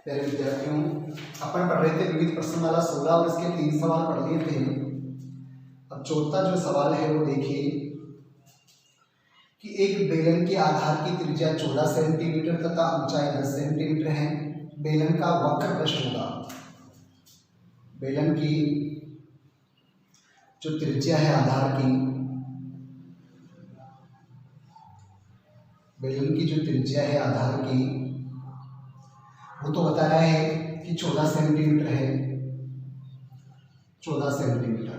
प्यारे विद्यार्थियों, अपन पढ़ रहे थे विविध प्रश्नमाला 16 और इसके 3 सवाल पढ़ लिए थे। अब चौथा जो सवाल है वो देखिए कि एक बेलन के आधार की त्रिज्या 14 सेंटीमीटर तथा ऊंचाई 10 सेंटीमीटर है। बेलन का वक्र पृष्ठ होगा। बेलन की जो त्रिज्या है आधार की, बेलन की जो त्रिज्या है आधार की, वो तो बता रहा है कि 14 सेंटीमीटर है, 14 सेंटीमीटर।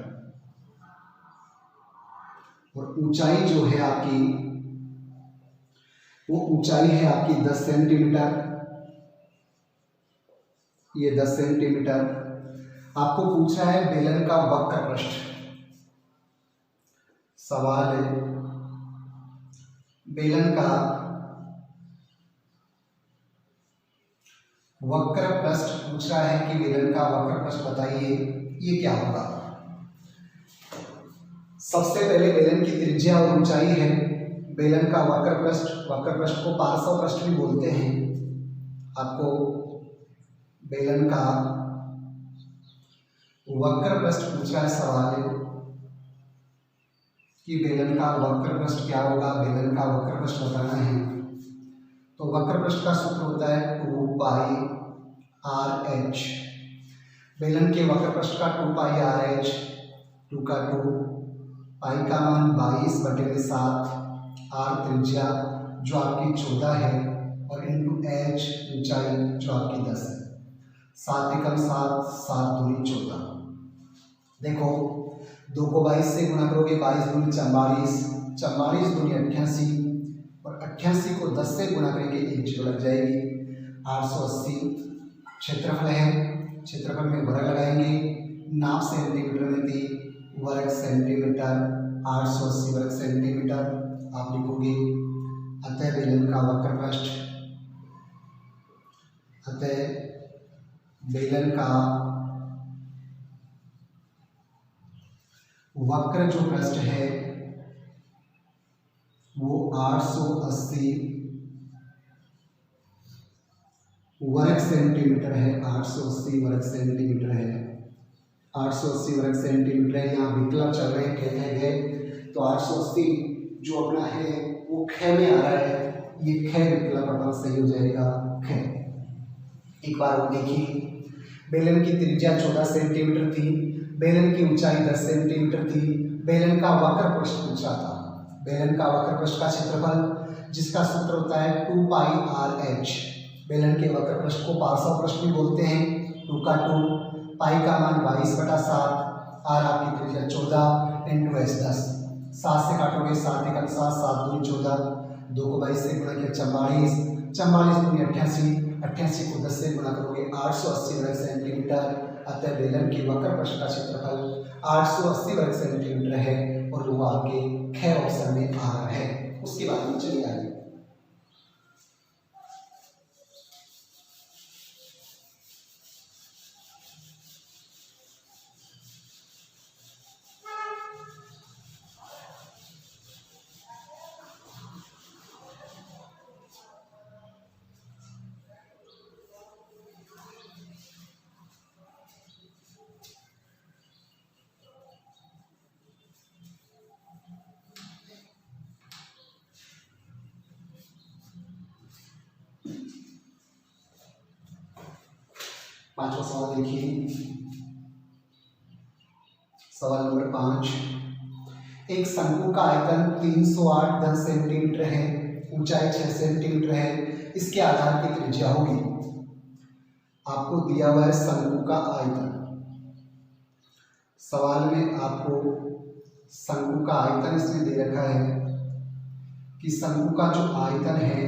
और ऊंचाई जो है आपकी, वो ऊंचाई है आपकी 10 सेंटीमीटर। ये 10 सेंटीमीटर। आपको पूछ रहा है बेलन का वक्र पृष्ठ। सवाल है बेलन का वक्र पृष्ठ पूछ रहा है कि बेलन का वक्र पृष्ठ बताइए, ये क्या होगा। सबसे पहले बेलन की त्रिज्या और ऊंचाई है। बेलन का वक्र पृष्ठ को पार्श्व पृष्ठ भी बोलते हैं। आपको बेलन का वक्र पृष्ठ पूछ रहा है सवाल कि बेलन का वक्र पृष्ठ क्या होगा, बेलन का वक्र पृष्ठ बताना है। तो वक्र पृष्ठ का सूत्र होता है 2 पाई आर एच। बेलन के वक्र पृष्ठ का 2 पाई आर एच, 2 का 2, पाई का मान 22/7, आर त्रिज्या जो आपकी 14 है और इंटू एच ऊंचाई जो आपकी 10 है। 7 एकम 7, 7 दूनी 14। देखो 2 को 22 से गुणा करोगे, 22 दूनी 44, 44 दूनी 88 और 88 को 10 से गुणा करेंगे 1 जीरो लग जाएगी। 880 क्षेत्रफल है। क्षेत्रफल में वर्ग लगाएंगे, नाप सेंटीमीटर में थी, वर्ग सेंटीमीटर, 880 वर्ग सेंटीमीटर आप लिखोगे। अतः बेलन का वक्र पृष्ठ, अतः बेलन का वक्र जो पृष्ठ है वो 880 वर्ग सेंटीमीटर है। 880 वर्ग सेंटीमीटर है। 880 वर्ग सेंटीमीटर है। यहाँ विकल्प चल रहे हैं गए, तो 880 जो अपना है वो ख में आ रहा है। ये ख विकल्प अपना सही हो जाएगा, ख। एक बार वो देखिए, बेलन की त्रिज्या 14 सेंटीमीटर थी, बेलन की ऊंचाई 10 सेंटीमीटर थी, बेलन का वक्र पृष्ठ पूछा था। बेलन का वक्र पृष्ठ का क्षेत्रफल जिसका सूत्र होता है 2 पाई आर एच। बेलन के वक्र पृष्ठ को पार्श्व पृष्ठ भी बोलते हैं। 2 का 2, पाई का मान 22/7, आर आपकी त्रिज्या 14 इंटू एच 10। 7 से काटोगे 7 एकम 7, 7 दूनी 14, 2 को 22 से गुणा किया 44, 44 दूनी 88, 88 को 10 से गुणा करोगे 880 वर्ग सेंटीमीटर। अतः बेलन के वक्र पृष्ठ का क्षेत्रफल 880 वर्ग सेंटीमीटर है और वो आपके ख ऑप्शन में आ रहा है। उसके बाद में चलिए आगे। पांचवा सवाल देखिए, सवाल नंबर 5। एक शंकु का आयतन 308 घन सेंटीमीटर है, ऊंचाई 6 सेंटीमीटर है, इसके आधार की त्रिज्या होगी। आपको दिया हुआ है शंकु का आयतन। सवाल में आपको शंकु का आयतन इसमें दे रखा है कि शंकु का जो आयतन है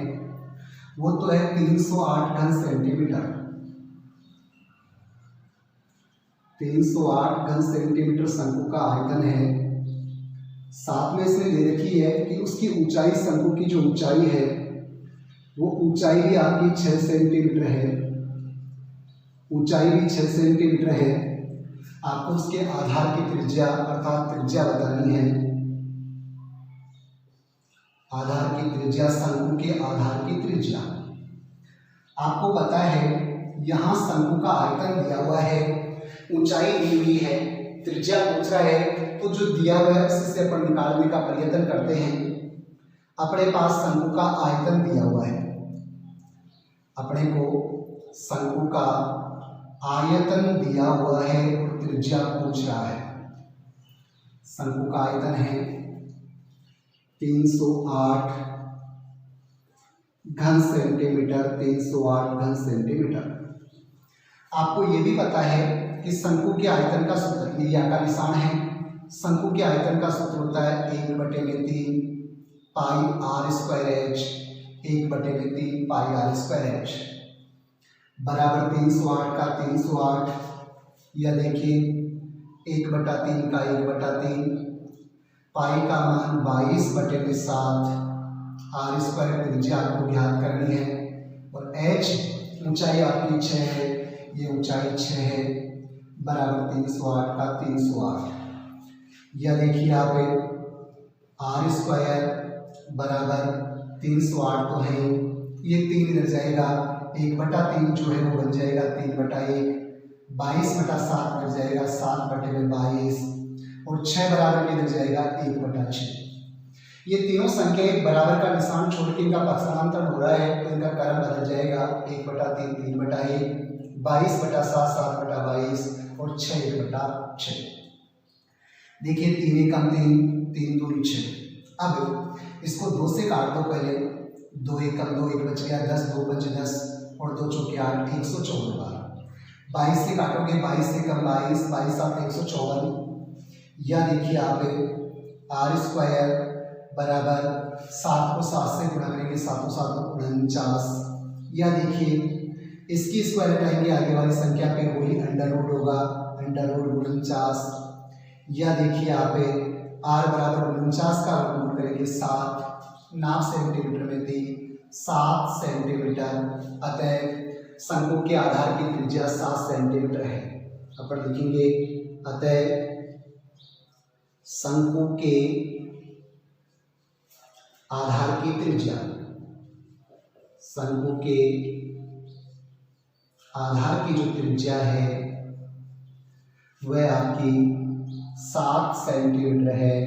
वो तो है 308 घन सेंटीमीटर। 308 घन सेंटीमीटर शंकु का आयतन है। साथ में इसमें दे रखी है कि उसकी ऊंचाई, शंकु की जो ऊंचाई है वो ऊंचाई भी आपकी 6 सेंटीमीटर है। ऊंचाई भी 6 सेंटीमीटर है। आपको उसके आधार की त्रिज्या अर्थात त्रिज्या बतानी है। आधार की त्रिज्या, शंकु के आधार की त्रिज्या आपको पता है यहाँ शंकु का आयतन दिया हुआ है, ऊंचाई दी हुई है, त्रिज्या पूछ रहा है, तो जो दिया हुआ है उससे अपन निकालने का प्रयत्न करते हैं। अपने पास शंकु का आयतन दिया हुआ है, अपने को शंकु का आयतन दिया हुआ है और त्रिज्या पूछ रहा है। शंकु का आयतन है 308 घन सेंटीमीटर, 308 घन सेंटीमीटर। आपको ये भी पता है कि शंकु के आयतन का सूत्र, ये या का निशान है, शंकु के आयतन का सूत्र होता है 1/3 pi r square h, 1/3 pi r square h बराबर 308 का 308, या देखिए 1/3 का 1/3, पाई का मान 22/7, आर स्क्वायर त्रिज्या आपको ज्ञात करनी है, और एच ऊंचाई आपकी 6 है, ये ऊंचाई 6 है, बराबर 308 का 308। यह देखिए यहाँ पे आर स्क्वायर बराबर 308 तो है, ये 3 इधर जाएगा, 1/3 जो है वो बन जाएगा 3/1, 22/7 बन जाएगा 7/22, और 6 बराबर इधर जाएगा 1/6। ये तीनों संख्या एक बराबर का निशान छोड़ के इनका पक्षांतर हो रहा है, तो इनका क्रम बदल जाएगा, 1/3 3/1, 22/7 7/22 और 6 1/6। देखिए 3 एकम 3, 3 दूनी 6। अब इसको 2 से काट दो पहले, 2 एकम 2, 1 बच गया, 10 2 5 10 और 2 चौके 8, 154 बार। 22 से काटोगे, 22 से कम 22, 22 7 154। या देखिए आप आर स्क्वायर बराबर 7 को 7 से गुणा करेंगे, 7 7 49। या देखिए इसकी स्क्वायर हटाएंगे, आगे वाली संख्या पे वही अंडर रूट होगा, अंडर रूट 49। या देखिए यहाँ पे आर बराबर 49 का वर्गमूल करेंगे 7, नाप सेंटीमीटर में थी 7 सेंटीमीटर, अतः शंकु के आधार की त्रिज्या 7 सेंटीमीटर है। अपन लिखेंगे अतः शंकु के आधार की त्रिज्या, शंकु के आधार की जो त्रिज्या है वह आपकी 7 सेंटीमीटर है।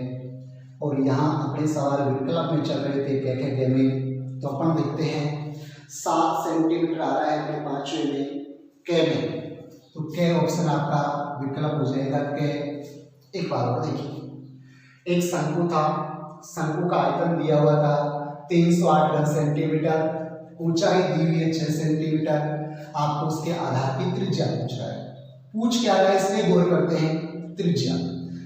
और यहाँ अपने सवाल विकल्प में चल रहे थे क्या कहते में, तो अपन देखते हैं 7 सेंटीमीटर आ रहा है अपने पांचवें में क में, तो क ऑप्शन आपका विकल्प हो जाएगा क। एक बार और देखिए, एक शंकु था, शंकु का आयतन दिया हुआ था 308 घन सेंटीमीटर, ऊंचाई दी हुई है 6 सेंटीमीटर, आपको उसके आधार की त्रिज्या पूछ रहा है। पूछ क्या रहा है इसमें गौर करते हैं, त्रिज्या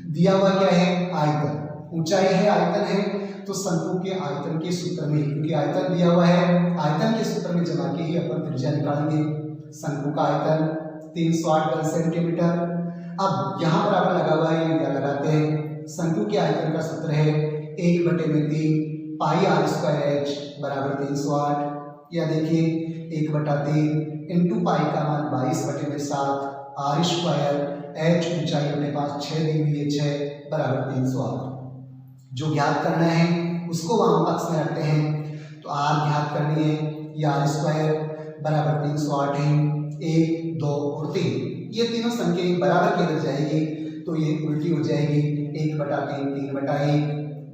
दिया हुआ क्या है, आयतन, ऊंचाई है आयतन है, तो शंकु के आयतन के सूत्र में, क्योंकि आयतन दिया हुआ है, आयतन के सूत्र में जमा के ही अपन त्रिज्या निकालेंगे। शंकु का आयतन 308 घन सेंटीमीटर। अब यहाँ पर आपने लगा हुआ है, ये लगाते हैं, शंकु के आयतन का सूत्र है 1/3 पाई आर स्क्वायर एच बराबर 308। या देखिए 1/3 इंटू पाई का मान 22/7, आर स्क्वायर एच ऊंचाई अपने पास 6 दी हुई है 6 बराबर 308। जो ज्ञात करना है उसको वाम पक्ष में रखते हैं, तो आर ज्ञात करनी है, ये आर स्क्वायर बराबर 308 है, 1 2 और 3, ये तीनों संख्या बराबर की इधर जाएगी तो ये उल्टी हो जाएगी, 1/3 3/1,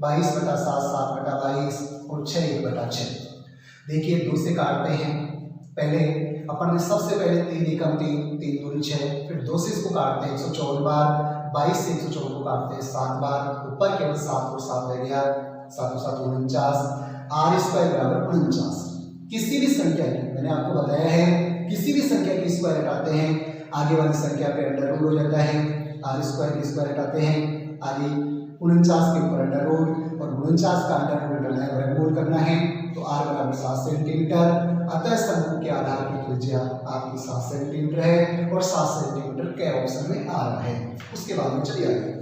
22/7 7/22 और 6 1/6। देखिए 2 से काटते हैं, पहले अपन ने सबसे पहले 3 एकम 3, 3 दूनी 6, फिर 2 से इसको काटते हैं 154 बार, 22 से 154 को काटते हैं 7 बार, ऊपर केवल 7 और 7 रह गया, 7 7 49, आर स्क्वायर बराबर 49। किसी भी संख्या की, मैंने आपको बताया है, किसी भी संख्या की स्क्वायर हटाते हैं, आगे वाली संख्या पे अंडर रूट हो जाता है, आर स्क्वायर की स्क्वायर हटाते हैं, आगे 49 के ऊपर अंडर रूट, और 49 का अंडर रूट हटाना है, वर्गमूल करना है, तो आर बराबर 7 सेंटीमीटर। अतः शंकु के आधार की त्रिज्या आपकी 7 सेंटीमीटर है, और 7 सेंटीमीटर के ऑप्शन में आ रहा है। उसके बाद में चलिए आगे,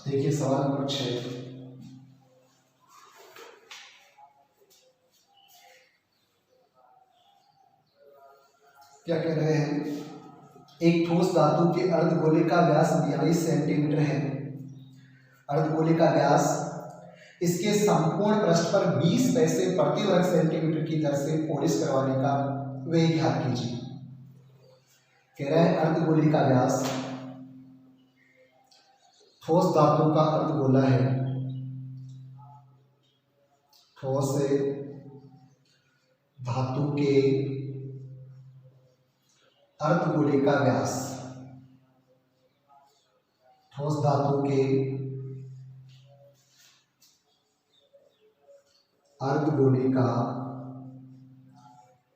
देखिए सवाल नंबर 6, क्या कह रहे हैं? एक ठोस धातु के अर्धगोले का व्यास 42 सेंटीमीटर है। अर्धगोले का व्यास इसके संपूर्ण पृष्ठ पर 20 पैसे प्रति वर्ग सेंटीमीटर की दर से पॉलिश करवाने का व्यय ज्ञात कीजिए। कह रहा है अर्धगोले का व्यास, ठोस धातु का अर्धगोला है, ठोस धातु के अर्धगोले का व्यास, ठोस धातु के अर्धगोले का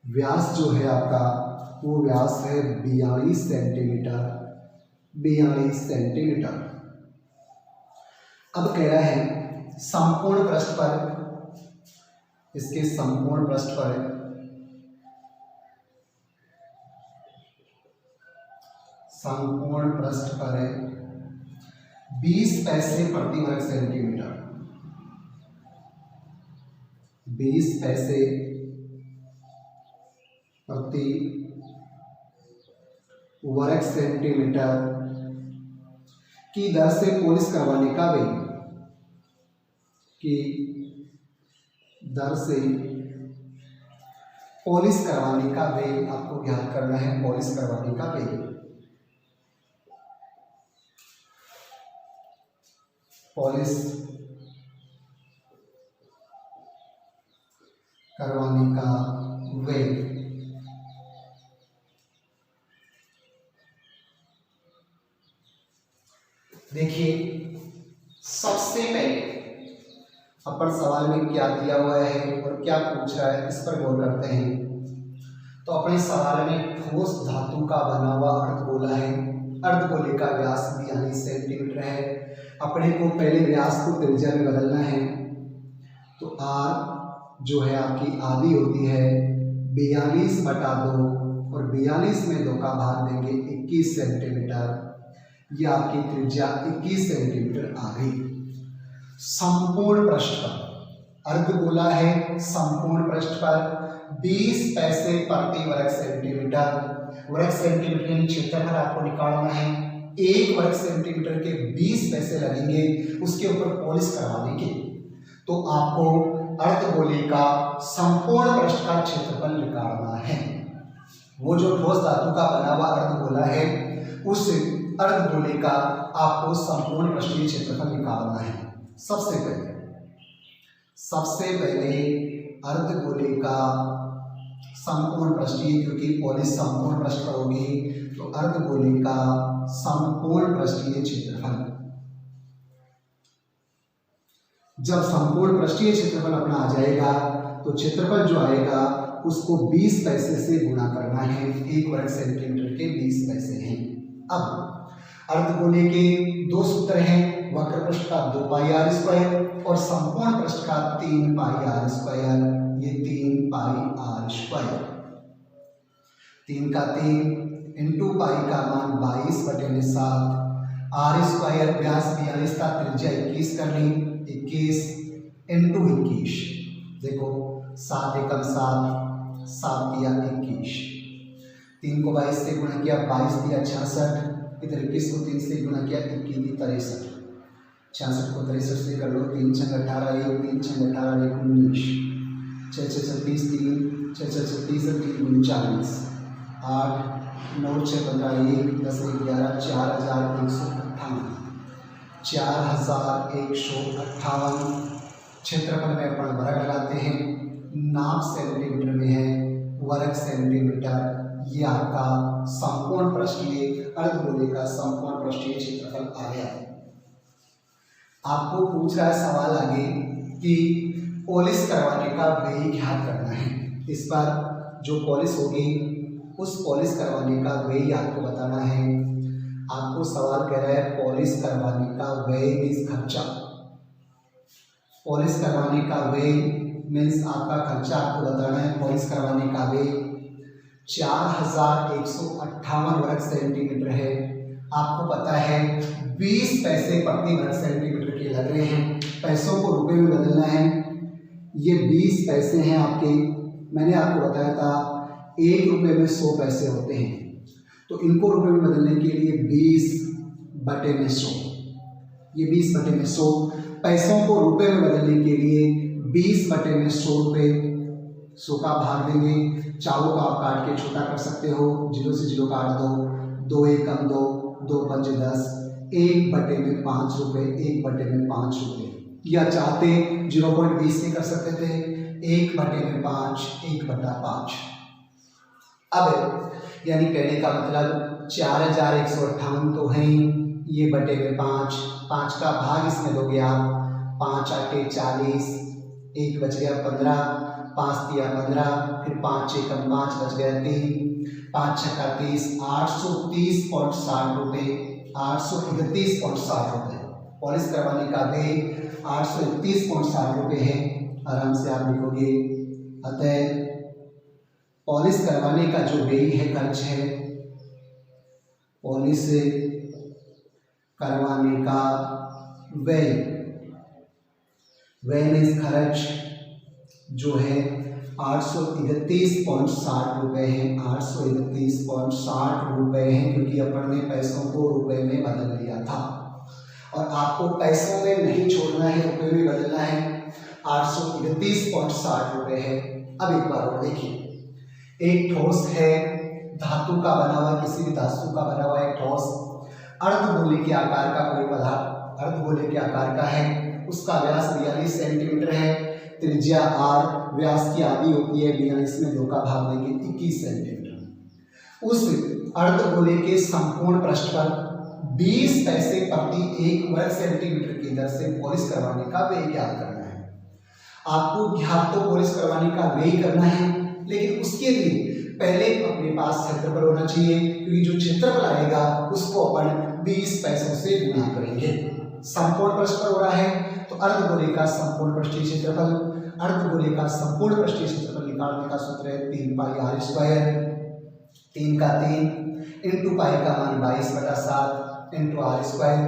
व्यास जो है आपका, वो व्यास है 42 सेंटीमीटर, 42 सेंटीमीटर। अब कह रहा है संपूर्ण पृष्ठ पर, इसके संपूर्ण पृष्ठ पर संपूर्ण पृष्ठ पर 20 पैसे प्रति वर्ग सेंटीमीटर, 20 पैसे प्रति वर्ग सेंटीमीटर की दर से पॉलिश करवाने का व्यय, की दर से पॉलिश करवाने का व्यय आपको ज्ञात करना है। पॉलिश करवाने का व्यय, पॉलिश करवाने का व्यय। देखिए सबसे पहले अपन सवाल में क्या दिया हुआ है और क्या पूछ रहा है, इस पर गौर करते हैं। तो अपने सवाल में ठोस धातु का बना हुआ अर्धगोला है, अर्धगोले का व्यास 42 सेंटीमीटर है। अपने को पहले व्यास को त्रिज्या में बदलना है, तो आर जो है आपकी आधी होती है 42/2 और 42 में 2 का भाग देंगे 21 सेंटीमीटर, यह आपकी त्रिज्या 21 सेंटीमीटर आ गई। संपूर्ण पृष्ठ पर अर्धगोला है, संपूर्ण पृष्ठ पर 20 पैसे प्रति वर्ग सेंटीमीटर, वर्ग सेंटीमीटर क्षेत्रफल आपको निकालना है। 1 वर्ग सेंटीमीटर के 20 पैसे लगेंगे उसके ऊपर पॉलिश करवाने के, तो आपको अर्धगोले का संपूर्ण पृष्ठ का क्षेत्रफल निकालना है। वो जो ठोस धातु का बना हुआ अर्धगोला है, उस अर्धगोले का आपको संपूर्ण पृष्ठीय क्षेत्रफल निकालना है। सबसे पहले अर्धगोले का संपूर्ण पृष्ठीय, क्योंकि पॉलिश संपूर्ण पृष्ठ पर होगी, तो अर्धगोले का संपूर्ण पृष्ठीय क्षेत्रफल, जब संपूर्ण पृष्ठीय क्षेत्रफल अपना आ जाएगा तो क्षेत्रफल जो आएगा उसको 20 पैसे से गुणा करना है। 1 वर्ग सेंटीमीटर के 20 पैसे हैं। अब अर्धगोले के 2 सूत्र हैं, वक्र पृष्ठ का 2πr² और संपूर्ण पृष्ठ का 3πr²। ये 3πr², 3 का 3 इंटू पाई का मान 22/7, r² व्यास 42 था, त्रिज्या 21 करनी, 21 इंटू 21, देखो 7 एकम 7, 7 दिया 21, 3 को 22 से गुणा किया 22 दिया 66, इधर 21 को 3 से गुणा किया 21 दी 63, 66 को 63 से कर लो, 3 छंग 18, 1 3 छंग 18, 1 19, 6 6 36, 3 6 6 36, 3 39, 8 9 6 15, 1 10 11, 4158, 4158 क्षेत्रफल में अपन वर्ग लगाते हैं, नाप सेंटीमीटर में है, वर्ग सेंटीमीटर। ये आपका संपूर्ण पृष्ठीय अर्धगोले का संपूर्ण पृष्ठीय क्षेत्रफल आ गया। आपको पूछ रहा है सवाल आगे कि पॉलिश करवाने का व्यय ज्ञात करना है। इस पर जो पॉलिश होगी उस पॉलिश करवाने का व्यय आपको बताना है। आपको सवाल कह रहा है पॉलिश करवाने का व्यय मीन्स खर्चा, पॉलिश करवाने का व्यय मीन्स आपका खर्चा आपको बताना है। पॉलिश करवाने का व्यय 4158 वर्ग सेंटीमीटर है। आपको पता है 20 पैसे प्रति वर्ग सेंटीमीटर के लग रहे हैं। पैसों को रुपए में बदलना है। ये 20 पैसे हैं आपके। मैंने आपको बताया था 1 रुपये में 100 पैसे होते हैं, तो इनको रुपए में बदलने के लिए 20/100, ये 20/100। पैसों को रुपए में बदलने के लिए 20/100 रुपये, 100 का भाग देंगे। चारों को आप काट के छोटा कर सकते हो, 0 से 0 काट दो, 2 1 कम 2, 2 5 10, 1/5 रुपये, 1/5 रुपये। या चाहते 0.20 से कर सकते थे, 1/5, 1/5। अब यानी कहने का मतलब 4158 तो है, ये बटे में 5, 5 का भाग इसमें दोगे आप, 5 8 40, 1 बच गया 15, 5 दिया 15, फिर 5 6 कम 5 बच गया 3, 5 6 का 30, 830.60 रुपये, 831.60 रुपये। पॉलिश करवाने का व्यय 831.60 रुपये है। आराम से आप लिखोगे। अतः पॉलिश करवाने का जो व्यय है, खर्च है, पॉलिश करवाने का व्यय, व्यय मीन्स खर्च जो है 831.60 रुपये है। 831.60 रुपये है, क्योंकि अपन ने पैसों को रुपए में बदल लिया था और आपको पैसों में नहीं छोड़ना है, रुपए में बदलना है। 831.60 रुपये है। अब एक बार और देखिए, एक ठोस है, धातु का बना हुआ, किसी भी धातु का बना हुआ एक ठोस, अर्धगोले के आकार का कोई पदार्थ, अर्धगोले के आकार का है, उसका व्यास 42 सेंटीमीटर है, त्रिज्या r, व्यास की आधी होती है 42 में 2 का भाग देंगे 21 सेंटीमीटर। उस अर्धगोले के संपूर्ण पृष्ठ पर 20 पैसे प्रति 1 वर्ग सेंटीमीटर की दर से पॉलिश करवाने का व्यय ज्ञात करना है। आपको ज्ञात तो पॉलिश करवाने का व्यय करना है, लेकिन उसके लिए पहले अपने पास क्षेत्रफल होना चाहिए, क्योंकि जो क्षेत्रफल आएगा उसको अपन 20 पैसों से गुणा करेंगे। संपूर्ण पृष्ठफल हो रहा है, तो अर्धगोले का संपूर्ण पृष्ठीय क्षेत्रफल, अर्धगोले का संपूर्ण पृष्ठीय क्षेत्रफल निकालने का सूत्र है 3 पाई r स्क्वायर, 3 का 3 इंटू पाई का मान 22/7 इंटू r स्क्वायर।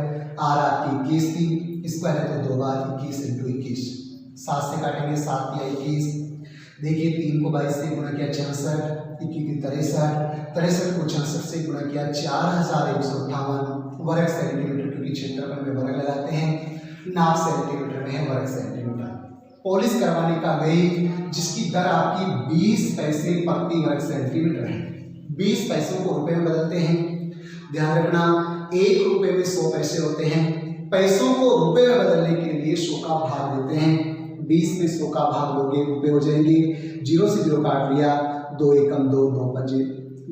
r आपकी 21 थी, स्क्वायर है तो 2 बार 21 इंटू 21, 7 से काटेंगे, 7 या 21। देखिए 3 को 22 से गुणा किया 66, 21 63, 63 को 66 से गुणा किया 4158 वर्ग सेंटीमीटर, क्योंकि क्षेत्रफल में वर्ग लगाते हैं, नाप सेंटीमीटर में है वर्ग सेंटीमीटर। पॉलिश करवाने का व्यय जिसकी दर आपकी 20 पैसे प्रति वर्ग सेंटीमीटर है, 20 पैसों को रुपए में बदलते हैं। ध्यान रखना 1 रुपये में 100 पैसे होते हैं। पैसों को रुपए में बदलने के लिए 100 का भाग देते हैं। 20 में 100 का भाग लोगे, रुपए हो जाएंगे, 0 से 0 काट लिया, 2 1 कम 2, 2 5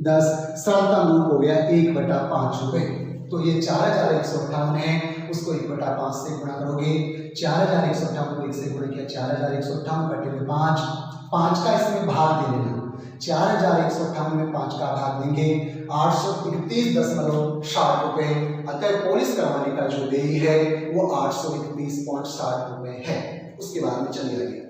10, सरलता मूल हो गया 1/5 रुपये। तो ये 4158 है, उसको 1/5 से गुणा करोगे, 4158 को 1 से गुणा किया 4158 बटे में 5, 5 का इसमें भाग दे लेना, 4158 में 5 का भाग देंगे 831.60 रुपये। अतः पॉलिश करवाने का जो व्यय है वो 831.60 रुपये है। उसके बाद में चलिए आगे।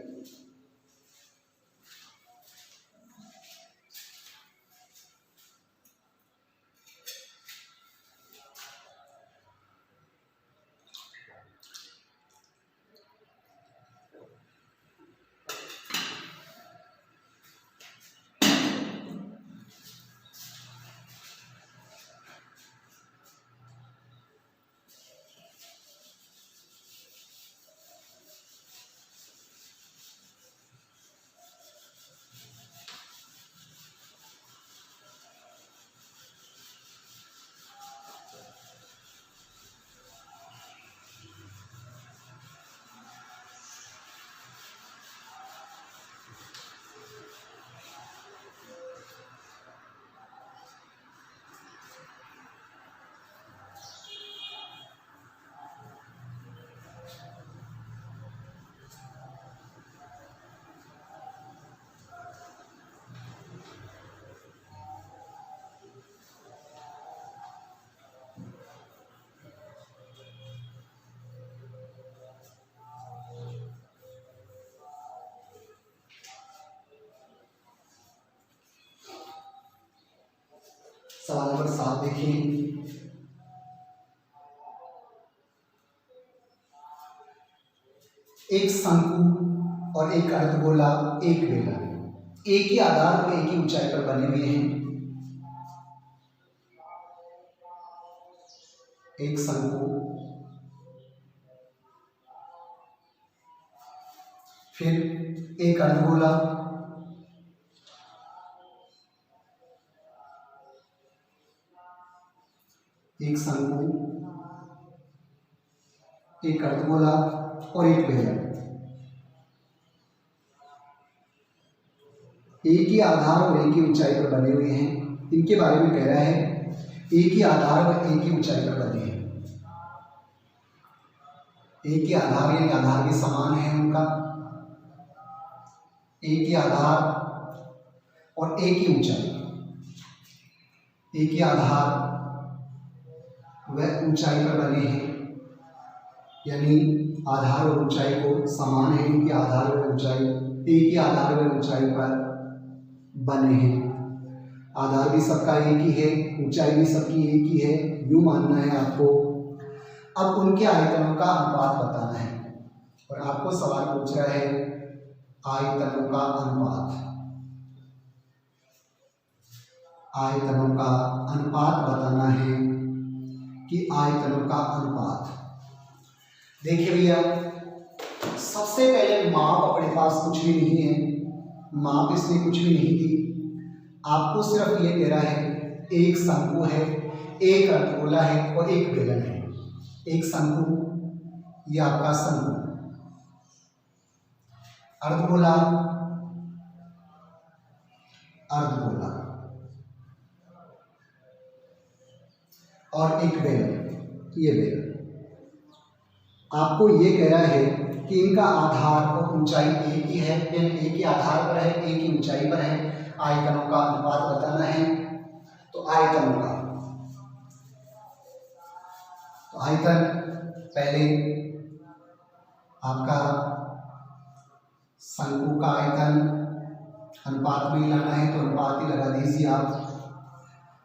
सवाल नंबर 7 देखिए, एक शंकु और एक अर्धगोला, एक बेलन एक ही आधार पर एक ही ऊंचाई पर बने हुए हैं। एक शंकु, फिर एक अर्धगोला, एक शंकु, एक अर्धगोला और एक बेलन। एक ही आधार और एक ही ऊंचाई पर बने हुए हैं। इनके बारे में कह रहा है एक ही आधार और एक ही ऊंचाई पर बने हैं। एक ही आधार यानी आधार के समान है उनका, एक ही आधार और एक ही ऊंचाई। एक ही आधार व ऊंचाई पर बने हैं, यानी आधार और ऊंचाई को समान है। इनकी आधार व ऊंचाई एक ही आधार व ऊंचाई पर बने हैं। आधार भी सबका एक ही है, ऊंचाई भी सबकी एक ही है, यूं मानना है आपको। अब उनके आयतनों का अनुपात बताना है और आपको सवाल पूछ रहा है आयतनों का अनुपात। आयतनों का अनुपात बताना है कि आयतनों का अनुपात। देखिए भैया, सबसे पहले माप अपने पास कुछ भी नहीं है, माप इसमें कुछ भी नहीं दी। आपको सिर्फ ये कह रहा है एक शंकु है, एक अर्धगोला है और एक बेलन है। एक शंकु, ये आपका शंकु, अर्धगोला, अर्धगोला और एक बेलन, ये बेलन। आपको ये कह रहा है कि इनका आधार और ऊंचाई एक ही है, एक ही आधार पर है, एक ही ऊंचाई पर है। आयतनों का अनुपात बताना है। तो आयतनों का, तो आयतन पहले आपका शंकु का आयतन अनुपात में लाना है, तो अनुपात ही लगा दीजिए आप।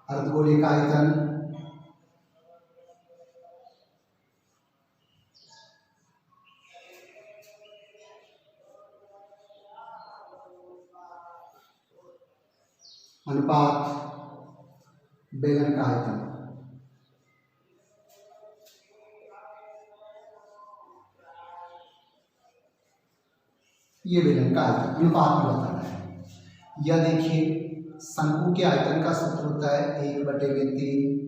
अर्धगोले का आयतन, अनुपात बेलन का आयतन। ये बेलन का आयतन अनुपात में बताना है। यह देखिए शंकु के आयतन का सूत्र होता है 1/3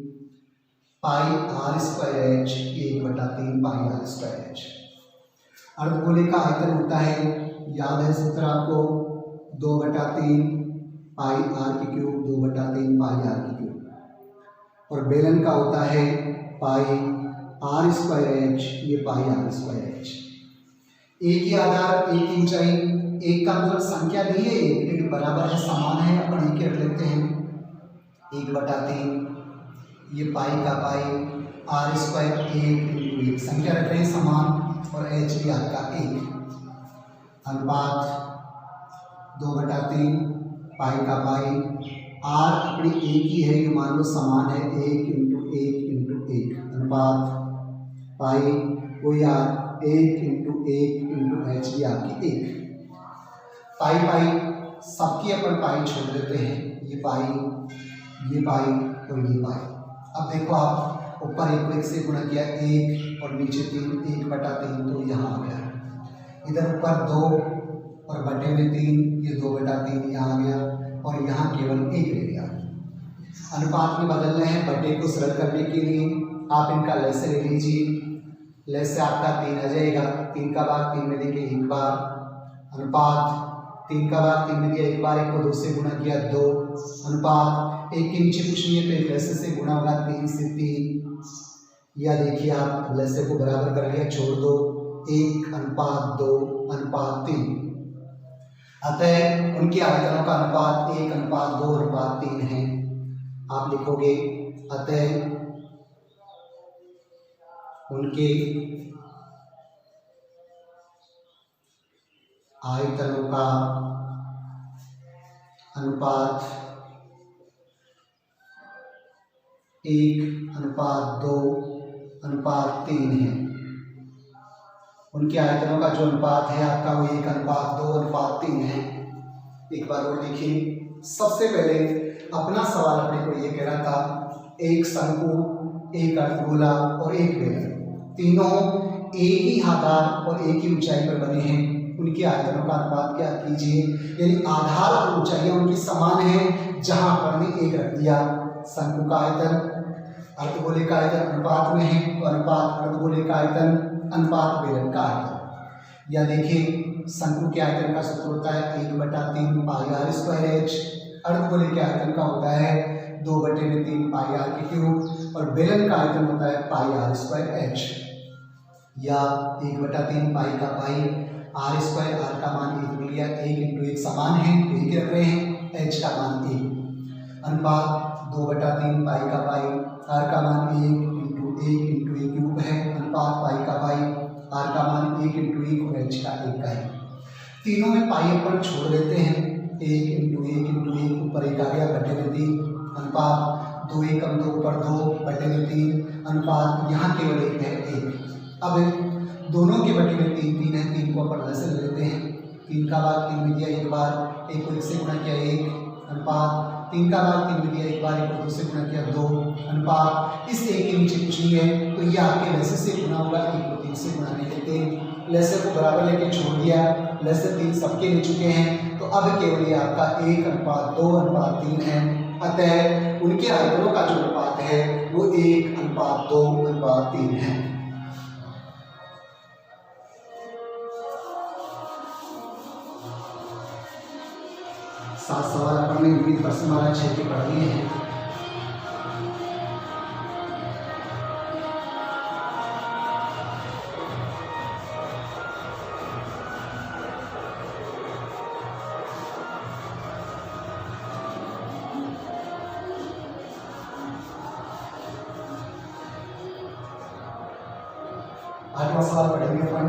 pi r square h, 1/3 pi r square h. अर्धगोले का आयतन होता है, याद है सूत्र आपको, 2/3 पाई आर की क्यूब, 2/3 पाई आर की क्यूब। और बेलन का होता है पाई आर स्क्वायर एच, ये पाई आर स्क्वायर एच। एक ही आधार, एक ही ऊंचाई, एक का मतलब संख्या दी है एक, लेकिन बराबर है, समान है, अपन एक रख लेते हैं। 1/3 ये पाई का पाई, आर स्क्वायर 1 संख्या रख रहे हैं समान, और एच भी आपका 1। अनुपात 2/3 पाई का पाई, आर अपनी एक ही है, ये मान लो समान है, 1 × 1 × 1। अनुपात पाई वही आर, 1 × 1 × एच भी आपकी 1। पाई पाई सबकी अपन पाई छोड़ देते हैं, ये पाई और ये पाई। अब देखो आप ऊपर 1 से गुणा किया 1 और नीचे 3, 1/3 तो यहाँ आ गया। इधर ऊपर 2 और बटे में 3, ये 2/3 यहाँ आ गया, और यहाँ केवल 1 रह गया। अनुपात में बदल रहे हैं, बटे को सरल करने के लिए आप इनका लैसे ले लीजिए। लैसे आपका 3 आ जाएगा, 3 का भाग 3 में देखिए 1 बार। अनुपात 3 का भाग 3 में दिया 1 बार, 1 को 2 से गुणा किया 2। अनुपात 1 के नीचे कुछ नहीं है, तो एक लैसे से गुणा होगा, 3 से 3। या देखिए आप लैसे को बराबर कर लिया, छोड़ दो, 1/2/3। अतः उनके आयतनों का अनुपात 1/2/3 है। आप लिखोगे अतः उनके आयतनों का अनुपात 1/2/3 है। उनके आयतनों का जो अनुपात है आपका वो 1:2:3 है। एक बार और देखिए, सबसे पहले अपना सवाल अपने को ये कह रहा था, एक शंकु, एक अर्धगोला और एक बेलन, तीनों एक ही आधार और एक ही ऊंचाई पर बने हैं, उनके आयतनों का अनुपात क्या कीजिए। यानी आधार और ऊंचाइयां उनकी समान है, जहां पर ने एक रख दिया। शंकु का आयतन अर्धगोले का आयतन अनुपात में है, तो अनुपात अर्धगोले का आयतन अनुपात बेलन का आयतन। या देखिए, शंकु के आयतन का सूत्र होता है 1/3 पाई आर स्क्वायर एच, अर्धगोले के आयतन का होता है 2/3 पाई आर की क्यूब, और बेलन का आयतन होता है पाई आर स्क्वायर एच। या 1/3 पाई का पाई आर स्क्वायर, आर का मान 1 मिल गया, 1 × 1 समान है तो 1 रख रहे हैं, एच का मान 1, अनुपात 2/3 पाई का पाई, आर का मान 1 × 1 × 1 क्यूब है, अनुपात पाई का पाई, आर का मान 1 × 1 और एच का 1 का है। तीनों में पाई अपन छोड़ देते हैं, 1 × 1 × 1 ऊपर 1 आ गया, बटे में 3, अनुपात 2 × 1 = 2 ऊपर 2 बटे में 3, अनुपात यहाँ केवल 1 है 1। अब दोनों के बटे में 3 है, 3 को अपन ऐसे ले लेते हैं, 3 का भाग 3 में दिया एक बार, 1 को 1 से गुणा किया 1, अनुपात 3 का भाग 3 में दिया एक बार, 1 को 2 से गुणा किया 2, अनुपात इस 1 के नीचे कुछ नहीं है तो ये आपके लैसे से गुणा होगा, 1 को 3 से गुणा नहीं करते, लैसे को बराबर लेके छोड़ दिया, लैसे 3 सबके ले चुके हैं, तो अब केवल ये आपका 1:2:3 है। अतः उनके आयतनों का जो अनुपात है वो 1:2:3 है। सात सवाल अपन ने विविध प्रश्नमाला 6 के पढ़ लिए हैं। आठवां सवाल पढ़ेंगे अपन।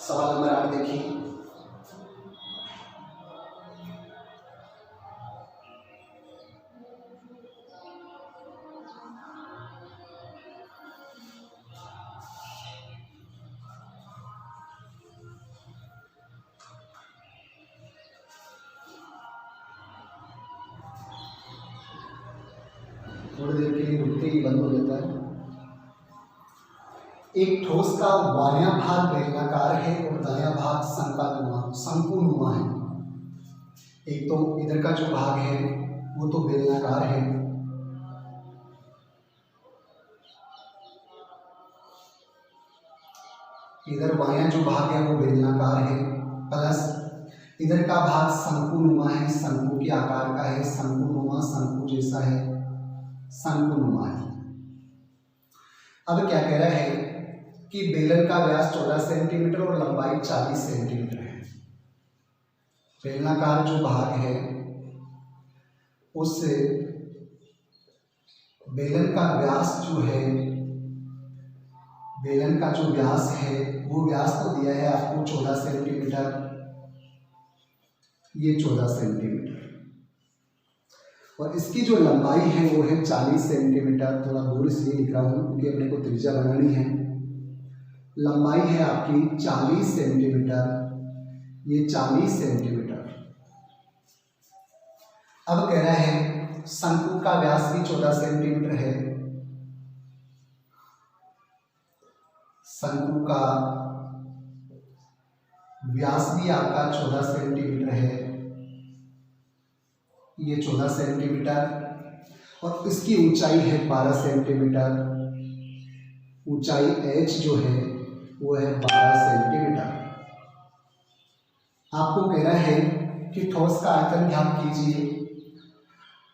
सवाल नंबर 8 देखिए, थोड़ी देर के लिए रुकते ही बंद हो जाता है। एक ठोस का बायां भाग बेलनाकार है और दायां भाग शंकुनुमा है। एक तो इधर का जो भाग है वो तो बेलनाकार है, इधर बायां जो भाग है वो बेलनाकार है, प्लस इधर का भाग शंकुनुमा है, शंकु के आकार का है, शंकुनुमा शंकु जैसा है, शंकुनुमा है। अब क्या कह रहा है कि बेलन का व्यास 14 सेंटीमीटर और लंबाई 40 सेंटीमीटर है। बेलनाकार जो भाग है उससे बेलन का व्यास जो है, बेलन का जो व्यास है वो व्यास तो दिया है आपको 14 सेंटीमीटर, ये 14 सेंटीमीटर, और इसकी जो लंबाई है वो है 40 सेंटीमीटर। थोड़ा दूर इसलिए लिख रहा हूँ क्योंकि अपने को त्रिज्या बनानी है। लंबाई है आपकी 40 सेंटीमीटर, ये 40 सेंटीमीटर। अब कह रहा है शंकु का व्यास भी 14 सेंटीमीटर है, शंकु का व्यास भी आपका 14 सेंटीमीटर है, ये 14 सेंटीमीटर, और इसकी ऊंचाई है 12 सेंटीमीटर। ऊंचाई h जो है वो है 12 सेंटीमीटर। आपको कह रहा है कि ठोस का आयतन ज्ञात कीजिए,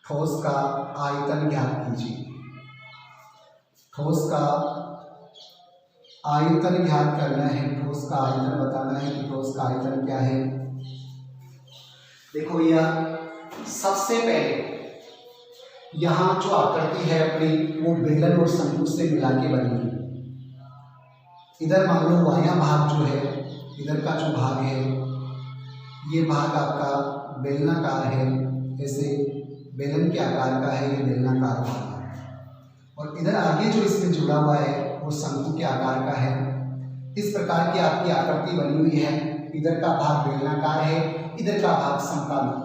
ठोस का आयतन ज्ञात कीजिए। ठोस का आयतन ज्ञात करना है, ठोस का आयतन बताना है कि ठोस का आयतन क्या है। देखो यह सबसे पहले यहाँ जो आकृति है अपनी वो बेलन और शंकु से मिला के बनी है। इधर मान लो बायां भाग जो है, इधर का जो भाग है ये भाग आपका बेलनाकार है, ऐसे बेलन के आकार का है ये बेलनाकार भाग, और इधर आगे जो इसमें जुड़ा हुआ है वो शंकु के आकार का है। इस प्रकार की आपकी आकृति बनी हुई है। इधर का भाग बेलनाकार है, इधर का भाग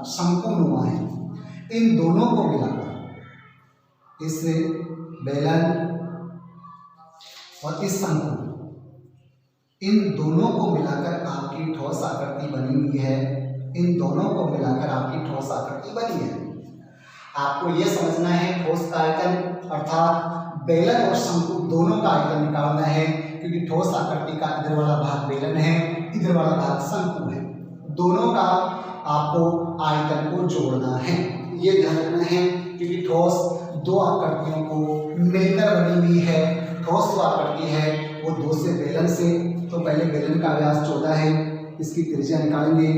शंकुनुमा है। इन दोनों को मिलाकर, इस बेलन और इस शंकु, इन दोनों को मिलाकर आपकी ठोस आकृति बनी हुई है। इन दोनों को मिलाकर आपकी ठोस आकृति बनी है। आपको यह समझना है ठोस का आयतन अर्थात बेलन और शंकु दोनों का आयतन निकालना है, क्योंकि ठोस आकृति का इधर वाला भाग बेलन है, इधर वाला भाग शंकु है। दोनों का आपको आयतन को जोड़ना है, ये ध्यान रखना है, क्योंकि ठोस दो आकृतियों को मिलकर बनी हुई है। ठोस जो आकृति है वो दो से बेलन से, तो पहले बेलन का व्यास 14 है, इसकी त्रिज्या निकालेंगे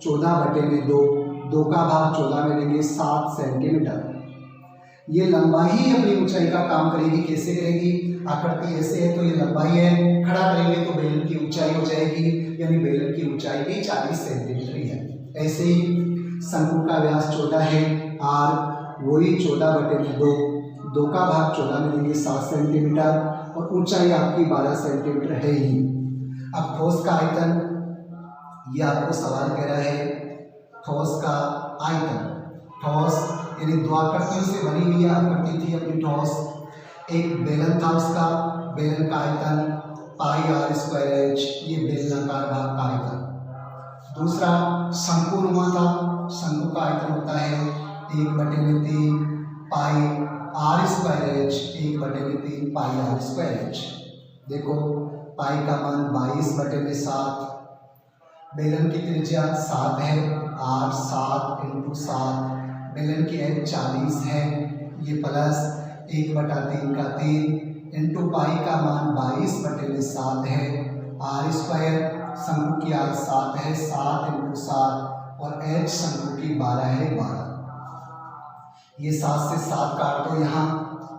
14/2, 2 का भाग 14 में लेंगे 7 सेंटीमीटर। ये लंबाई ही अपनी ऊंचाई का काम करेगी। कैसे करेगी? आकृति ऐसे है तो ये लंबाई है, खड़ा करेंगे तो बेलन की ऊंचाई हो जाएगी, यानी बेलन की ऊंचाई भी 40 सेंटीमीटर ही है। ऐसे ही शंकु का व्यास 14 है और वही 14/2, 2 का भाग 14 में लेंगे 7 सेंटीमीटर, और ऊंचाई आपकी 12 सेंटीमीटर है ही। अब ठोस का आयतन, ये आपको सवाल कह रहा है ठोस का आयतन। ठोस यानी दो आकृतियों से बनी हुई आकृति थी अपनी ठोस। एक बेलन था, उसका बेलन का आयतन πr²h, ये बेलनाकार भाग का आयतन। दूसरा शंकुनुमा था, शंकु का आयतन होता है 1/3 πr²h, 1/3 πr²h। देखो पाई का मान 22/7, बेलन की त्रिज्या 7 है, r 7 × 7, बेलन की एच 40 है, ये प्लस 1/3 का 3 इंटू पाई का मान 22/7 है, r², शंकु की r 7 है, 7 × 7, और h शंकु की 12 है, 12। ये 7 से 7 काट दो यहाँ,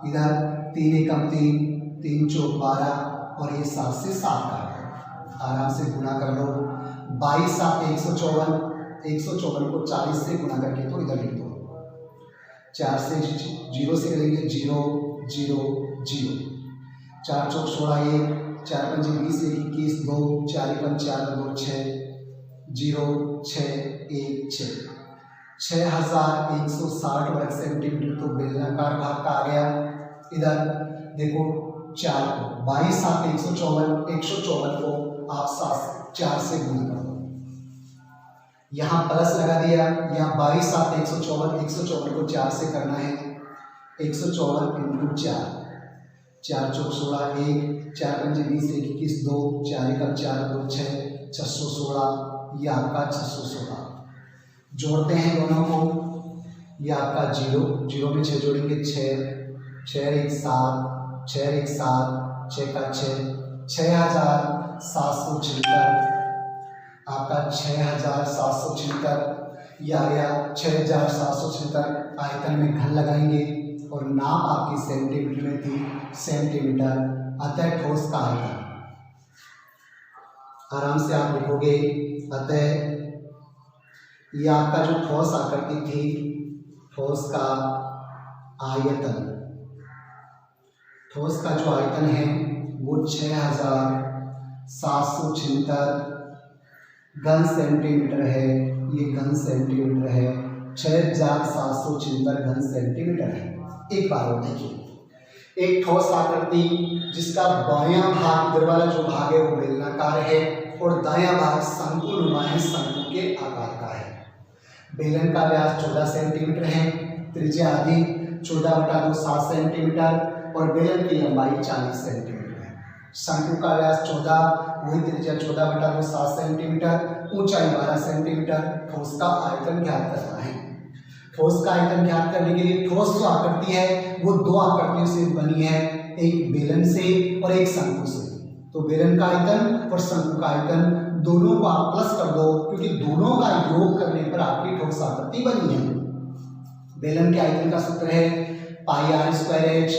इधर 3 × 3, 3 × 4 12, और ये 7 से 7 काट दो, आराम से गुणा कर लो। 22 × 7 154, 154 को 40 से गुणा करके तो इधर लिख दो। 4 से 0 से करेंगे 0 0 0, 4 चौक 16 1, 4 पंजे 20 1 21 2, 4 एकम 4 2 6 0 6 1 6, 6160 वर्ग सेंटीमीटर तो बेलनाकार भाग का आ गया। इधर देखो 4 को 22 × 7 154, 154 को आप 4 से गुणा कर दो, यहाँ प्लस लगा दिया। यहाँ 22 × 7 154, 154 को 4 से करना है, 154 × 4, 4 चौक 16 1, 4 पंजे 20 1 21 2, 4 एकम 4 2 6, 616, ये आपका 616। जोड़ते हैं दोनों को, ये आपका 0 0 में 6 जोड़ेंगे 6 6 1 7, 6 1 7, 6 का 6, 6776, आपका 6776, ये आ गया 6776। आयतन में घन लगाएंगे और नाप आपकी सेंटीमीटर में थी, सेंटीमीटर, अतः ठोस का आयतन आराम से आप लिखोगे। अतः ये आपका जो ठोस आकृति थी, ठोस का आयतन, ठोस का जो आयतन है वो 6776 घन सेंटीमीटर है। ये घन सेंटीमीटर है, 6776 घन सेंटीमीटर है। एक बार और देखिए, एक ठोस आकृति जिसका बायां भाग, इधर वाला जो भाग है वो बेलनाकार है और दायां भाग शंकुनुमा है, शंकु के आकार का है। बेलन का व्यास 14 सेंटीमीटर है, त्रिज्या आधी 14/2 7 सेंटीमीटर, और बेलन की लंबाई 40 सेंटीमीटर है। शंकु का व्यास 14, वही त्रिज्या 14/2 7 सेंटीमीटर, ऊंचाई 12 सेंटीमीटर। ठोस का आयतन ज्ञात करना है। ठोस का आयतन ज्ञात करने के लिए ठोस जो आकृति है वो दो आकृतियों से बनी है, एक बेलन से और एक शंकु से। तो बेलन का आयतन और शंकु का आयतन दोनों को आप प्लस कर दो, क्योंकि दोनों का योग करने पर आपकी ठोस आकृति बनी है। बेलन के आयतन का सूत्र है पाई आर स्क्वायर एच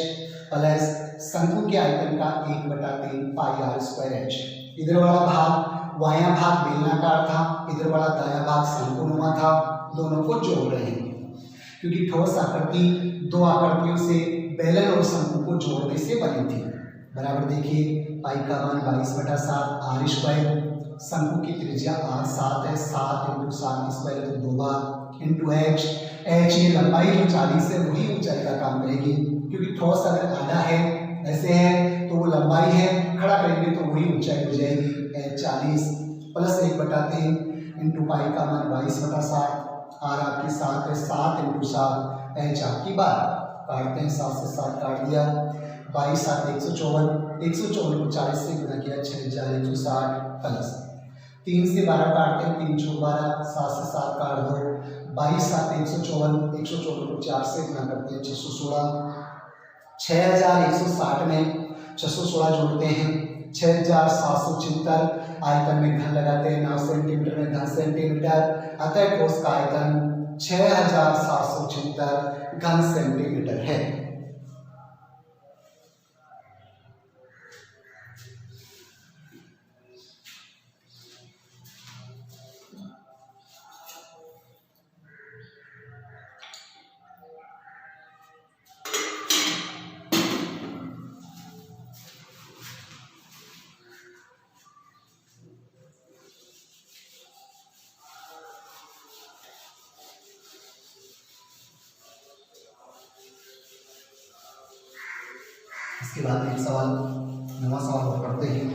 प्लस शंकु के आयतन का 1/3 पाई आर स्क्वायर एच। इधर वाला भाग बायां भाग बेलनाकार था, इधर वाला दायां भाग शंकुनुमा था, दोनों को जोड़ रहे हैं क्योंकि ठोस आकृति दो आकृतियों से बेलन और शंकु को जोड़ने से बनी थी। बराबर देखिए पाई का मान 22/7 आर स्क्वायर, शंकु की त्रिज्या आर 7 है, 7 × 7 स्क्वायर तो 2 बार इंटू एच। एच ये लंबाई जो 40 है वही ऊंचाई का काम करेगी, क्योंकि ठोस अगर आधा है ऐसे है तो वो लंबाई है, खड़ा करेंगे तो वही ऊंचाई हो जाएगी। एच 40 प्लस 1/3 इंटू पाई का मान 22/7, आर आपकी 7 है, 7 × 7, एच आपकी 12। काटते हैं, 7 से 7 काट दिया, 22 7 154, 154 को 40 से गुना किया 6160 प्लस 3 से 12 काटते हैं, 3 × 12, 7 से 7 काट दो, 22 7 154, 154 को 4 से गुना करते हैं 616, 6160 में 616 जोड़ते हैं 6776, आयतन में घन लगाते हैं 9 सेंटीमीटर में घन सेंटीमीटर, अतः ठोस का आयतन 6776 घन सेंटीमीटर है। इसके बाद एक सवाल, नवा सवाल और पढ़ते हैं।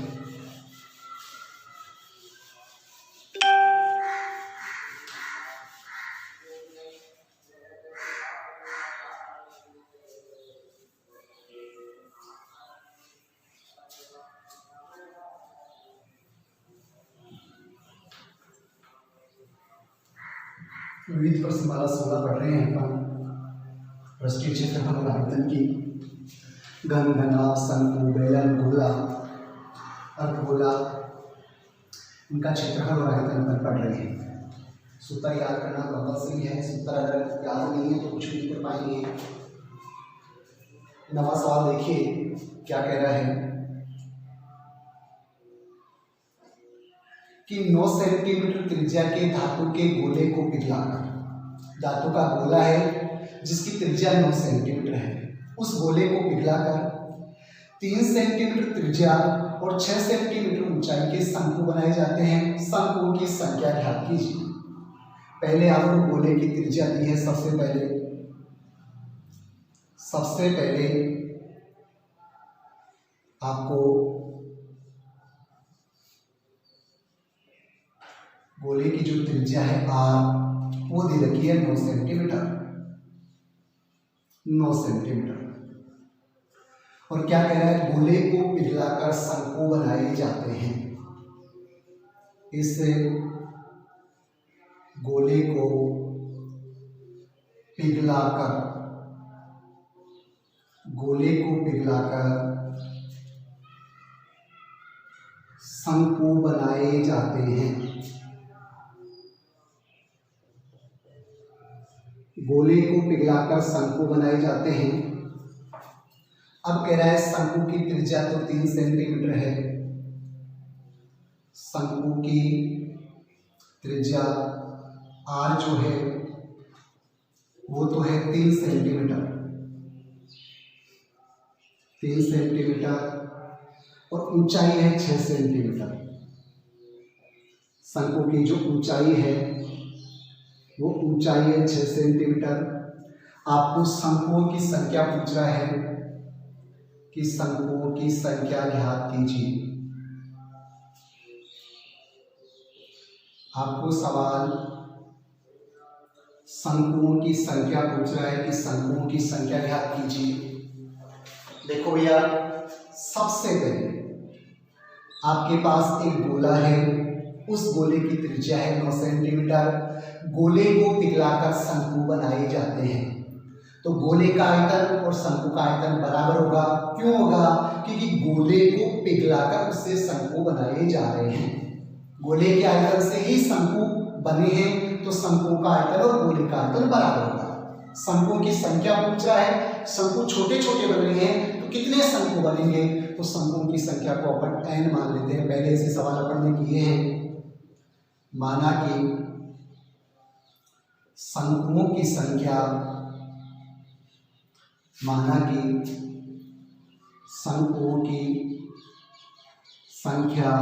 विविध प्रश्नमाला 16 पढ़ रहे हैं अपन। पृष्ठीय क्षेत्रफल और आयतन की घन, घनाभ, शंकु, बेलन, गोला, अर्धगोला, इनका क्षेत्रफल और आयतन अपन पढ़ रहे हैं। सूत्र याद करना कंपल्सरी है, सूत्र अगर याद नहीं है तो कुछ भी नहीं कर पाएंगे। नवा सवाल देखिए क्या कह रहा है कि 9 सेंटीमीटर त्रिज्या के धातु के गोले को पिघलाकर, धातु का गोला है जिसकी त्रिज्या 9 सेंटीमीटर है, उस गोले को पिघलाकर 3 सेंटीमीटर त्रिज्या और 6 सेंटीमीटर ऊंचाई के शंकु बनाए जाते हैं। शंकुओं की संख्या ज्ञात कीजिए। पहले आपको गोले की त्रिज्या दी है। सबसे पहले आपको गोले की जो त्रिज्या है आर वो दी रखी है 9 सेंटीमीटर, 9 सेंटीमीटर। और क्या कह रहा है, गोले को पिघलाकर शंकु बनाए जाते हैं। इस गोले को पिघलाकर शंकु बनाए जाते हैं। गोले को पिघलाकर शंकु बनाए जाते हैं। अब कह रहा है शंकु की त्रिज्या तो 3 सेंटीमीटर है, शंकु की त्रिज्या आर जो है वो तो है 3 सेंटीमीटर, 3 सेंटीमीटर, और ऊंचाई है 6 सेंटीमीटर। शंकु की जो ऊंचाई है वो ऊंचाई है 6 सेंटीमीटर। आपको शंकुओं की संख्या पूछ रहा है कि शंकुओं की संख्या ज्ञात कीजिए। आपको सवाल शंकुओं की संख्या पूछ रहा है कि शंकुओं की संख्या ज्ञात कीजिए। देखो भैया, सबसे पहले आपके पास एक गोला है, उस गोले की त्रिज्या है 9 सेंटीमीटर। गोले को पिघलाकर शंकु बनाए जाते हैं, तो गोले का आयतन और शंकु का आयतन बराबर होगा। क्यों होगा? क्योंकि गोले को पिघलाकर उससे शंकु बनाए जा रहे हैं। गोले के आयतन से ही शंकु बने हैं, तो शंकुओं का आयतन और गोले का आयतन बराबर होगा। शंकुओं की संख्या पूछ रहा है, शंकु छोटे छोटे बन रहे हैं तो कितने शंकु बनेंगे, तो शंकुओं की संख्या को अपन n मान लेते हैं। पहले ऐसे सवाल अपन ने किए हैं। माना कि शंकुओं की संख्या, माना कि शंकुओं की संख्या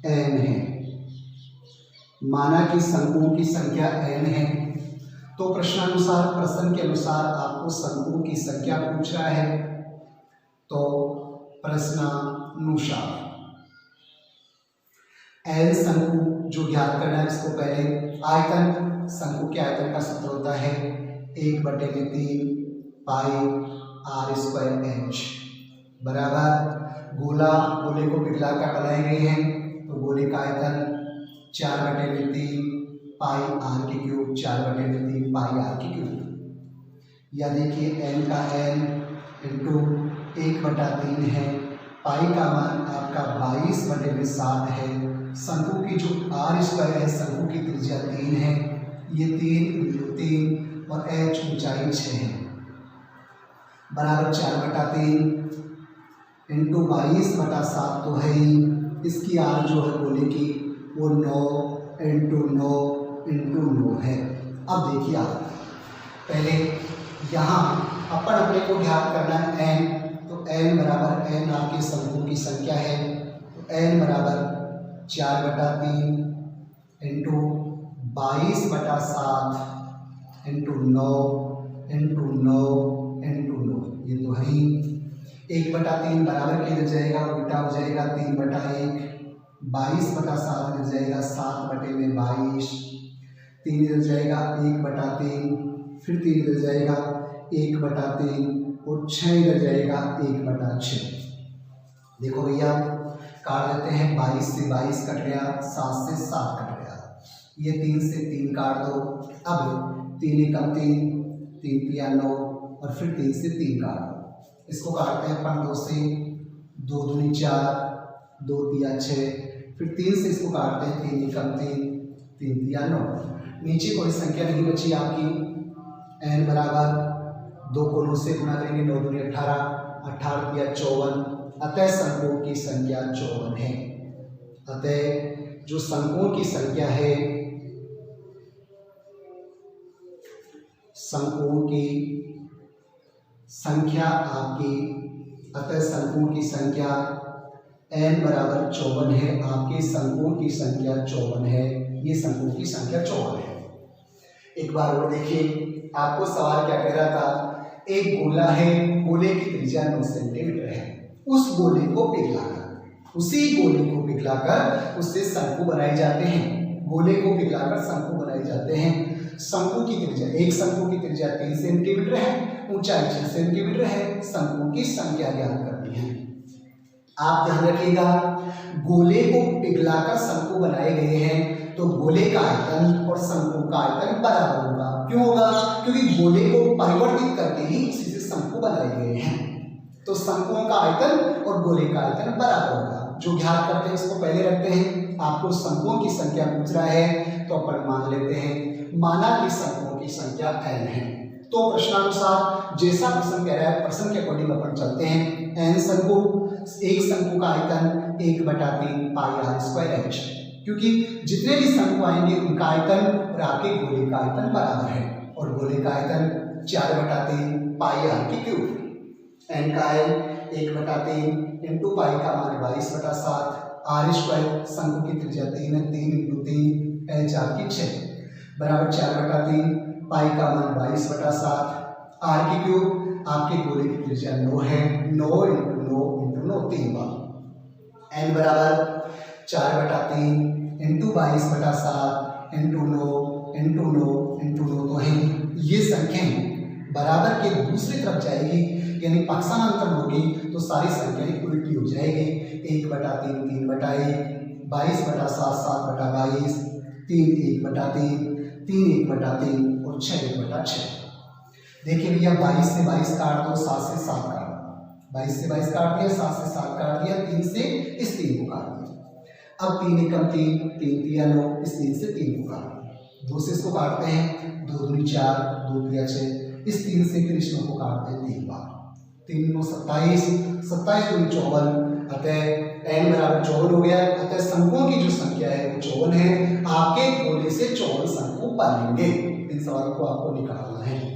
n है, माना कि शंकुओं की संख्या n है, तो प्रश्न के अनुसार आपको शंकुओं की संख्या पूछ रहा है। तो प्रश्नानुसार n शंकु जो ज्ञात करना है, इसको पहले आयतन, शंकु के आयतन का सूत्र होता है 1/3 पाई r स्क्वायर h बराबर गोला, गोले को पिघलाकर बनाए गए हैं, तो गोले का आयतन 4/3 पाई r की क्यूब, 4/3 पाई r की क्यूब। या देखिए n का n इंटू 1/3 है, पाई का मान आपका 22/7 है, शंकु की जो r स्क्वायर है, शंकु की त्रिज्या 3 है, ये 3 इंटू 3 और h ऊंचाई 6 है, बराबर 4/3 इंटू 22/7 तो है ही, इसकी r जो है गोले की वो 9 इंटू 9 है। अब देखिए आप पहले यहाँ अपन अपने को ज्ञात करना है n, तो n बराबर n आपके शंकुओं की संख्या है, तो n बराबर 4/3 इंटू 22/7 इंटू 9 इंटू 9, ये तो है ही। 1/3 बराबर के इधर जाएगा, उल्टा हो जाएगा 3/1, 22/7 इधर जाएगा 7/22, 3 इधर जाएगा 1/3, फिर 3 इधर जाएगा 1/3 और 6 इधर जाएगा 1/6। देखो भैया काट देते हैं, 22 से 22 कट गया, 7 से 7 कट गया, ये 3 से 3 काट दो। अब 3 एकम 3, 3 तिया 9 और फिर 3 से 3 काट दो। इसको काटते हैं अपन 2 से, 2 दूनी 4, 2 तिया 6, फिर 3 से इसको काटते हैं, 3 एकम 3, 3 तिया 9। नीचे कोई संख्या नहीं बची आपकी, n बराबर 2 को 9 से गुणा करेंगे, 9 दूनी 18, 18 तिया 54, अतः शंकुओं की संख्या 54 है। अतः जो शंकुओं की संख्या है, शंकुओं की संख्या आपकी, अतः शंकुओं की संख्या n बराबर 54 है, आपके शंकुओं की संख्या 54 है, ये शंकुओं की संख्या 54 है। एक बार और देखिए, आपको सवाल क्या कह रहा था, एक गोला है, गोले की त्रिज्या 9 सेंटीमीटर है, उस गोले को पिघलाकर, उसी गोले को पिघलाकर उससे शंकु बनाए जाते हैं, गोले को पिघलाकर शंकु बनाए जाते हैं। शंकु की त्रिज्या, एक शंकु की त्रिज्या 3 सेंटीमीटर है, ऊंचाई 6 सेंटीमीटर है, शंकु की संख्या ज्ञात करनी है। आप ध्यान रखिएगा, गोले को पिघलाकर शंकु बनाए गए हैं, तो गोले का आयतन और शंकु का आयतन बराबर होगा। क्यों होगा? क्योंकि गोले को परिवर्तित करके ही उसी से शंकु बनाए गए हैं, तो शंकुओं का आयतन और गोले का आयतन बराबर होगा। जो ज्ञात करते हैं इसको पहले रखते हैं, आपको शंकुओं की संख्या पूछ रहा है तो अपन मान लेते हैं, माना कि शंकुओं की संख्या n है, तो प्रश्नानुसार जैसा प्रश्न कह रहा है, प्रश्न के अकॉर्डिंग अपन चलते हैं। n शंकु, एक शंकु का आयतन 1/3 पाई r स्क्वायर h, क्योंकि जितने भी शंकु आएंगे उनका आयतन और आपके गोले का आयतन बराबर है, और गोले का आयतन 4/3 पाई r की क्यूब, n का n 1/3 इंटू पाई का मान 22/7, r स्क्वायर शंकु की त्रिज्या 3 है, 3 इंटू 3 h r की 6 बराबर 4/3 पाई का मान 22/7, r की क्यूब, आपके गोले की त्रिज्या 9 है, 9 इंटू 9 3 बार, n बराबर 4/3 इंटू 22/7 इंटू 9 तो है। ये संख्याएं बराबर के दूसरी तरफ जाएगी, यानी पक्षांतर होगी, तो सारी संख्याएं उल्टी हो जाएगी। 1/3 3/1, 22/7 7/22, 3 1/3, 3 1/3 और 6 1/6। देखिए भैया 22 से 22 काट दो, 7 से 7 काट दो, 22 से 22 काट दिया, 7 से 7 काट दिया, 3 से इस 3 को काट दिया। अब 3 एकम 3, 3 तिया 9, इस 3 से 3 को काट, 2 से इसको काटते हैं, 2 दूनी 4, 2 तिया 6, इस 3 से फिर इस 9 को काटते हैं 3 बार, 3 9 27, 27 दूनी 54, अतः n बराबर 54 हो गया। अतः संख्यों की जो संख्या है वो 54 है। आपके गोले से 54 संख्या बनेंगे। इन सवालों को आपको निकालना है।